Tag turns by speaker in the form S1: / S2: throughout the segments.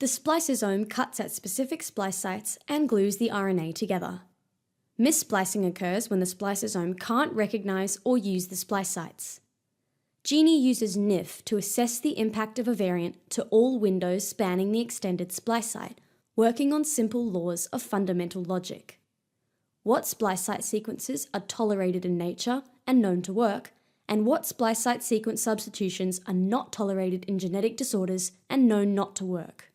S1: The spliceosome cuts at specific splice sites and glues the RNA together. Mis-splicing occurs when the spliceosome can't recognize or use the splice sites. GENEie uses NIF to assess the impact of a variant to all windows spanning the extended splice site, working on simple laws of fundamental logic. What splice site sequences are tolerated in nature and known to work, and what splice site sequence substitutions are not tolerated in genetic disorders and known not to work.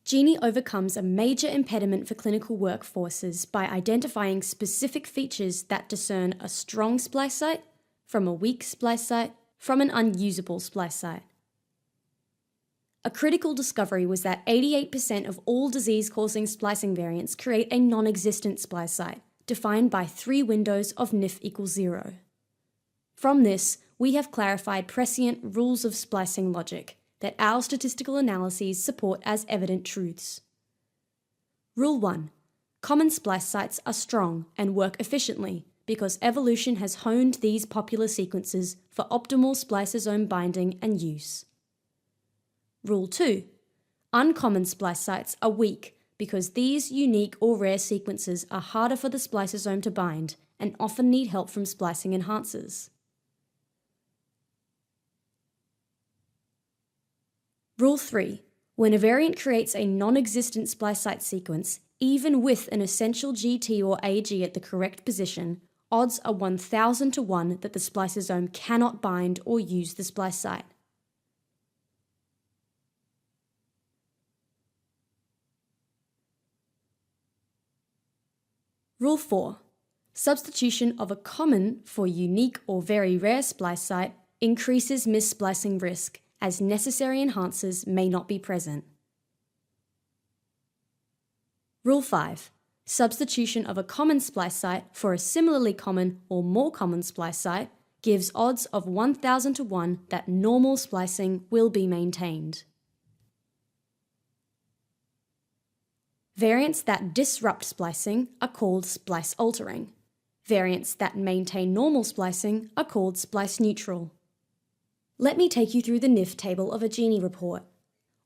S1: GENEie overcomes a major impediment for clinical workforces by identifying specific features that discern a strong splice site from a weak splice site from an unusable splice site. A critical discovery was that 88% of all disease-causing splicing variants create a non-existent splice site, defined by 3 windows of NIF equals 0. From this, we have clarified prescient rules of splicing logic that our statistical analyses support as evident truths. Rule 1. Common splice sites are strong and work efficiently because evolution has honed these popular sequences for optimal spliceosome binding and use. Rule 2. Uncommon splice sites are weak because these unique or rare sequences are harder for the spliceosome to bind and often need help from splicing enhancers. Rule 3. When a variant creates a non-existent splice site sequence, even with an essential GT or AG at the correct position, odds are 1,000 to 1 that the spliceosome cannot bind or use the splice site. Rule 4. Substitution of a common for unique or very rare splice site increases mis-splicing risk, as necessary enhancers may not be present. Rule 5. Substitution of a common splice site for a similarly common or more common splice site gives odds of 1,000 to 1 that normal splicing will be maintained. Variants that disrupt splicing are called splice-altering. Variants that maintain normal splicing are called splice-neutral. Let me take you through the NIF table of a GENEie report.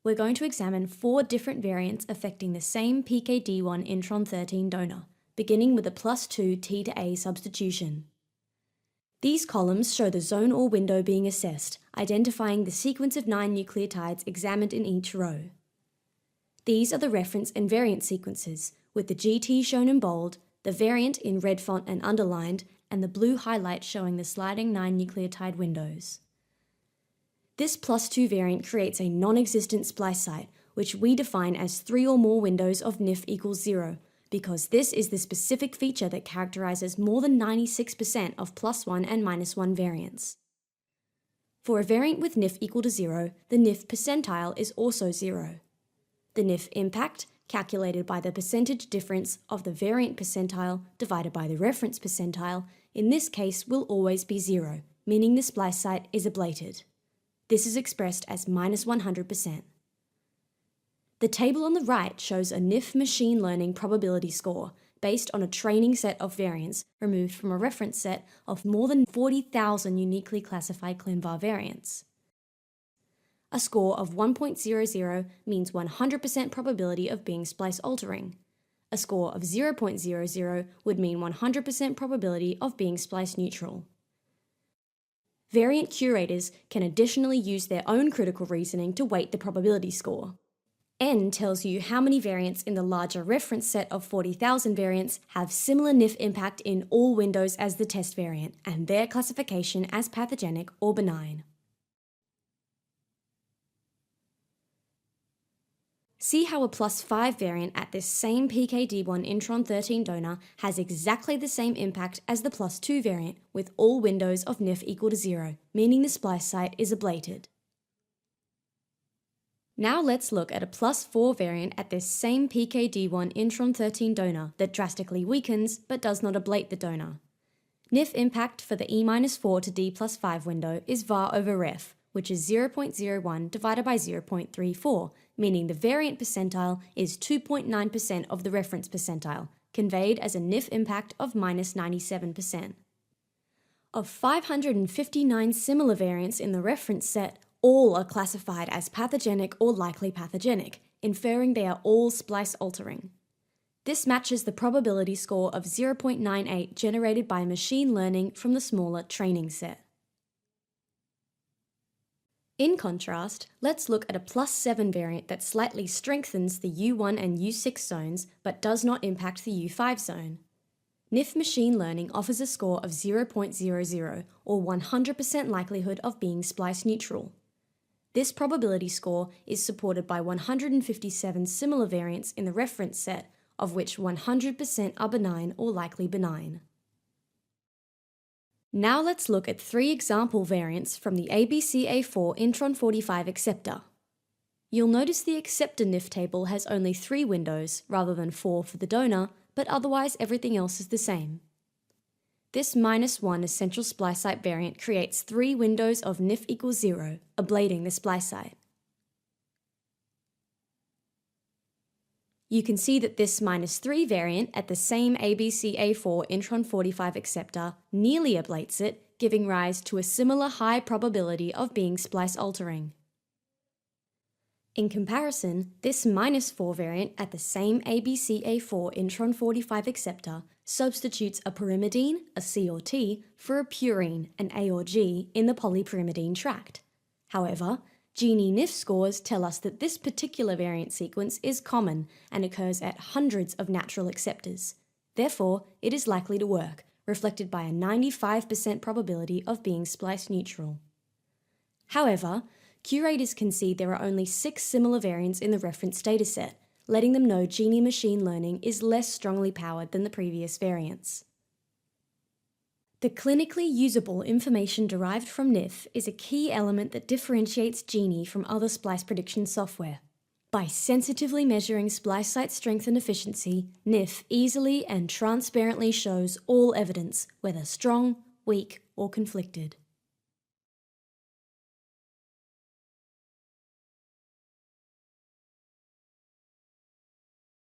S1: We're going to examine 4 different variants affecting the same PKD1 intron 13 donor, beginning with a +2 T to A substitution. These columns show the zone or window being assessed, identifying the sequence of 9 nucleotides examined in each row. These are the reference and variant sequences, with the GT shown in bold, the variant in red font and underlined, and the blue highlight showing the sliding 9 nucleotide windows. This +2 variant creates a non-existent splice site, which we define as 3 or more windows of NIF equals 0, because this is the specific feature that characterizes more than 96% of +1 and -1 variants. For a variant with NIF equal to 0, the NIF percentile is also 0. The NIF impact, calculated by the percentage difference of the variant percentile divided by the reference percentile, in this case will always be 0, meaning the splice site is ablated. This is expressed as -100%. The table on the right shows a NIF machine learning probability score based on a training set of variants removed from a reference set of more than 40,000 uniquely classified ClinVar variants. A score of 1.00 means 100% probability of being splice-altering. A score of 0.00 would mean 100% probability of being splice-neutral. Variant curators can additionally use their own critical reasoning to weight the probability score. N tells you how many variants in the larger reference set of 40,000 variants have similar NIF impact in all windows as the test variant, and their classification as pathogenic or benign. See how a +5 variant at this same PKD1 intron 13 donor has exactly the same impact as the +2 variant, with all windows of NIF equal to 0, meaning the splice site is ablated. Now let's look at a +4 variant at this same PKD1 intron 13 donor that drastically weakens but does not ablate the donor. NIF impact for the E-4 to D+5 window is var over ref, which is 0.01 divided by 0.34, meaning the variant percentile is 2.9% of the reference percentile, conveyed as a NIF impact of -97%. Of 559 similar variants in the reference set, All are classified as pathogenic or likely pathogenic, inferring they are all splice-altering. This matches the probability score of 0.98 generated by machine learning from the smaller training set. In contrast, let's look at a +7 variant that slightly strengthens the U1 and U6 zones but does not impact the U5 zone. NIF machine learning offers a score of 0.00 or 100% likelihood of being splice neutral. This probability score is supported by 157 similar variants in the reference set, of which 100% are benign or likely benign. Now let's look at 3 example variants from the ABCA4 intron 45 acceptor. You'll notice the acceptor NIF table has only 3 windows rather than 4 for the donor, but otherwise everything else is the same. This -1 essential splice-site variant creates 3 windows of NIF equals 0, ablating the splice-site. You can see that this -3 variant at the same ABCA4 intron 45 acceptor nearly ablates it, giving rise to a similar high probability of being splice-altering. In comparison, this -4 variant at the same ABCA4 intron 45 acceptor substitutes a pyrimidine, a C or T, for a purine, an A or G, in the polypyrimidine tract. However, GENEie NIF scores tell us that this particular variant sequence is common and occurs at hundreds of natural acceptors. Therefore, it is likely to work, reflected by a 95% probability of being splice neutral. However, curators concede there are only 6 similar variants in the reference dataset, letting them know GENEie machine learning is less strongly powered than the previous variants. The clinically usable information derived from NIF is a key element that differentiates GENEie from other splice prediction software. By sensitively measuring splice site strength and efficiency, NIF easily and transparently shows all evidence, whether strong, weak, or conflicted.